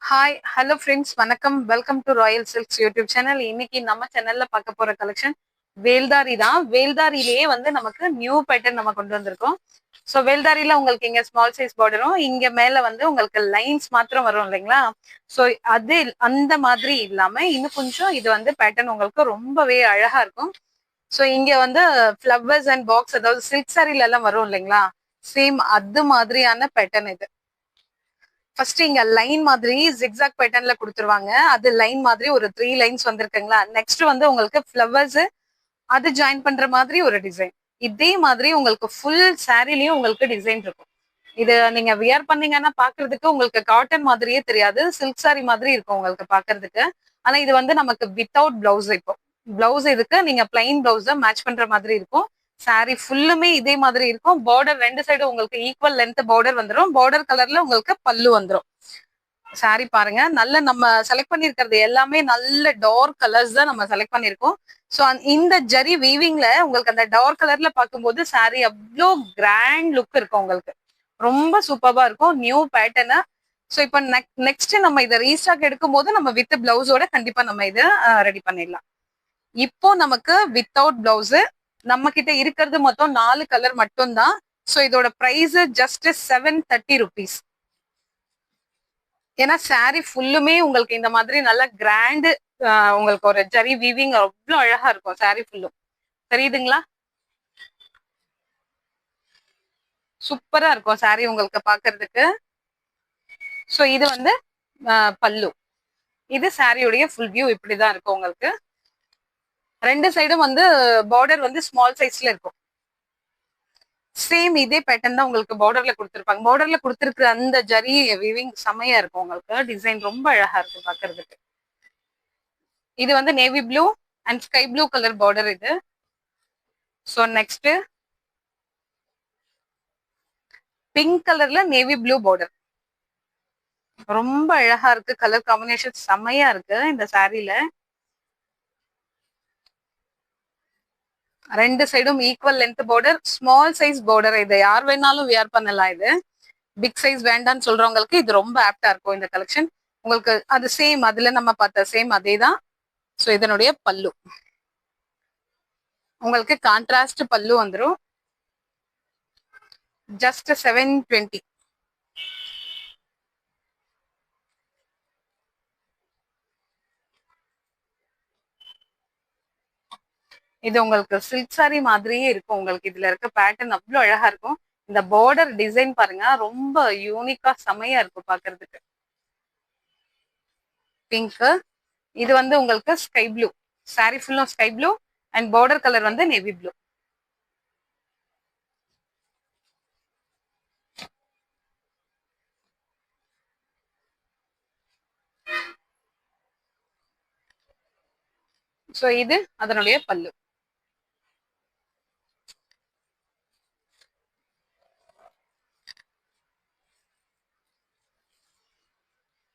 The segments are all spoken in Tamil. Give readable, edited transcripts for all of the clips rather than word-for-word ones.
ஹாய் ஹலோ ஃப்ரெண்ட்ஸ் வணக்கம் welcome to Royal silks YouTube channel. இன்னைக்கு நம்ம சேனல்ல பார்க்க போற கலெக்ஷன் வேல்தாரி தான். வேல்தாரிலேயே வந்து நமக்கு நியூ பேட்டர்ன் நம்ம கொண்டு வந்திருக்கோம். ஸோ வேல்தாரியில உங்களுக்கு இங்க ஸ்மால் சைஸ் பார்டரும் இங்க மேல வந்து உங்களுக்கு லைன்ஸ் மாத்திரம் வரும் இல்லைங்களா? ஸோ அது அந்த மாதிரி இல்லாம இன்னும் கொஞ்சம் இது வந்து பேட்டர்ன் உங்களுக்கு ரொம்பவே அழகா இருக்கும். ஸோ இங்க வந்து ஃபிளவர்ஸ் அண்ட் பாக்ஸ், அதாவது சில்க் சாரில எல்லாம் வரும் இல்லைங்களா? சேம் அது மாதிரியான பேட்டர்ன் இது. ஃபர்ஸ்ட் இங்க லைன் மாதிரி ஜிக்ஸாக் பேட்டர்ன்ல கொடுத்துருவாங்க. அது லைன் மாதிரி ஒரு 3 லைன்ஸ் வந்திருக்குங்களா. நெக்ஸ்ட் வந்து உங்களுக்கு ஃபிளவர்ஸ் அது ஜாயின் பண்ற மாதிரி ஒரு டிசைன். இதே மாதிரி உங்களுக்கு ஃபுல் சாரிலயும் உங்களுக்கு டிசைன் இருக்கும். இது நீங்க வியர் பண்ணீங்கன்னா பாக்குறதுக்கு உங்களுக்கு காட்டன் மாதிரியே தெரியாது, சில்க் சாரி மாதிரி இருக்கும் உங்களுக்கு பாக்குறதுக்கு. ஆனா இது வந்து நமக்கு வித்தவுட் பிளவுஸ். இப்போ பிளவுஸ் இதுக்கு நீங்க பிளைன் பிளவுஸ் மேட்ச் பண்ற மாதிரி இருக்கும். சாரி ஃபுல்லுமே இதே மாதிரி இருக்கும். பார்டர் ரெண்டு சைடு உங்களுக்கு ஈக்குவல் லென்த் பார்டர் வந்துடும். பார்டர் கலர்ல உங்களுக்கு பல்லு வந்துடும். சாரி பாருங்க, நல்ல நம்ம செலக்ட் பண்ணிருக்கிறது எல்லாமே நல்ல டார்க் கலர்ஸ் தான் நம்ம செலக்ட் பண்ணிருக்கோம். ஸோ இந்த ஜரி வீவிங்ல உங்களுக்கு அந்த டார்க் கலர்ல பார்க்கும்போது சாரி அவ்வளோ கிராண்ட் லுக் இருக்கும் உங்களுக்கு. ரொம்ப சூப்பரா இருக்கும் நியூ பேட்டர்னு. ஸோ இப்போ நெக்ஸ்ட் நம்ம இதை ரீஸ்டாக் எடுக்கும் போது நம்ம வித் பிளவுஸோட கண்டிப்பா நம்ம இதை ரெடி பண்ணிடலாம். இப்போ நமக்கு வித்தவுட் பிளவுஸ் நம்ம கிட்ட இருக்கிறது மொத்தம் 4 கலர் மட்டும் தான். ஸோ இதோட பிரைஸ் ஜஸ்ட் 730 rupees. ஏன்னா சாரி ஃபுல்லுமே உங்களுக்கு இந்த மாதிரி நல்ல கிராண்ட் உங்களுக்கு ஒரு ஜரி வீவிங் அவ்வளோ அழகா இருக்கும். சாரி ஃபுல்லும் தெரியுதுங்களா? சூப்பரா இருக்கும் சாரி உங்களுக்கு பாக்குறதுக்கு. ஸோ இது வந்து பல்லு. இது சாரியுடைய ஃபுல் வியூ இப்படிதான் இருக்கும் உங்களுக்கு. ரெண்டு சைடும் வந்து பார்டர் வந்து ஸ்மால் சைஸ்ல இருக்கும். சேம் இதே பேட்டர்ன் தான் உங்களுக்கு பார்டர்ல கொடுத்துருப்பாங்க. பார்டர்ல கொடுத்துருக்குற அந்த ஜரி வீவிங் செமையா இருக்கும் உங்களுக்கு. டிசைன் ரொம்ப அழகா இருக்கும் பாக்குறதுக்கு. இது வந்து navy blue and sky blue colour border இது. ஸோ நெக்ஸ்ட் பிங்க் கலர்ல நேவி ப்ளூ பார்டர். ரொம்ப அழகா இருக்கு. கலர் காம்பினேஷன் செமையா இருக்கு இந்த சாரில. ரெண்டு சைடும் equal length border, small size border. இதை யார் வேணாலும் வியர் பண்ணலாம். இது பிக் சைஸ் வேண்டான்னு சொல்றவங்களுக்கு இது ரொம்ப ஆப்டா இருக்கும் இந்த கலெக்ஷன் உங்களுக்கு. அது சேம் அதுல நம்ம பார்த்த சேம் அதே தான். ஸோ இதனுடைய பல்லு உங்களுக்கு கான்ட்ராஸ்ட் பல்லு வந்துடும். ஜஸ்ட் 720. இது உங்களுக்கு சில்க் சாரி மாதிரியே இருக்கும் உங்களுக்கு. இதுல இருக்க பேட்டர்ன் அவ்வளோ அழகா இருக்கும். இந்த பார்டர் டிசைன் பாருங்க, ரொம்ப யூனிக்கா செமையா இருக்கும் பாக்குறதுக்கு. பிங்க். இது வந்து உங்களுக்கு ஸ்கை ப்ளூ. சாரி ஃபுல்லும் sky blue and border colour வந்து நேவி ப்ளூ. ஸோ இது அதனுடைய பல்லு.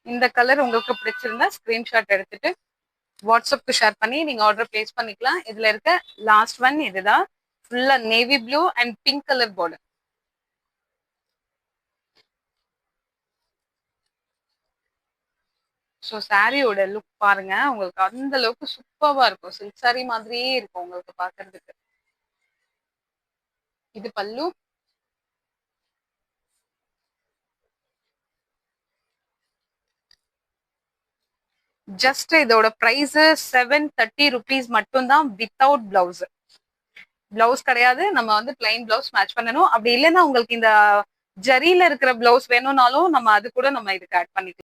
இந்த கலர் உங்களுக்கு பிடிச்சிருந்தா ஸ்கிரீன்ஷாட் எடுத்துட்டு வாட்ஸ்அப்க்கு ஷேர் பண்ணி நீங்க ஆர்டர் பிளேஸ் பண்ணிக்கலாம். இதுல இருக்க லாஸ்ட் ஒன் இதுதான். ஃபுல்லா navy blue and pink colour border. So சாரியோட லுக் பாருங்க, உங்களுக்கு அந்த அளவுக்கு சூப்பரா இருக்கும். சில்க் சாரி மாதிரியே இருக்கும் உங்களுக்கு பாக்குறதுக்கு. இது பல்லு. ஜஸ்ட் இதோட பிரைஸ் 730 rupees மட்டும் தான் வித்தவுட் பிளவுஸ். பிளவுஸ் கிடையாது. நம்ம வந்து பிளைன் பிளவுஸ் மேட்ச் பண்ணணும். அப்படி இல்லைன்னா உங்களுக்கு இந்த ஜரியில இருக்கிற பிளவுஸ் வேணும்னாலும் நம்ம அது கூட நம்ம இதுக்கு ஆட் பண்ணிக்கலாம்.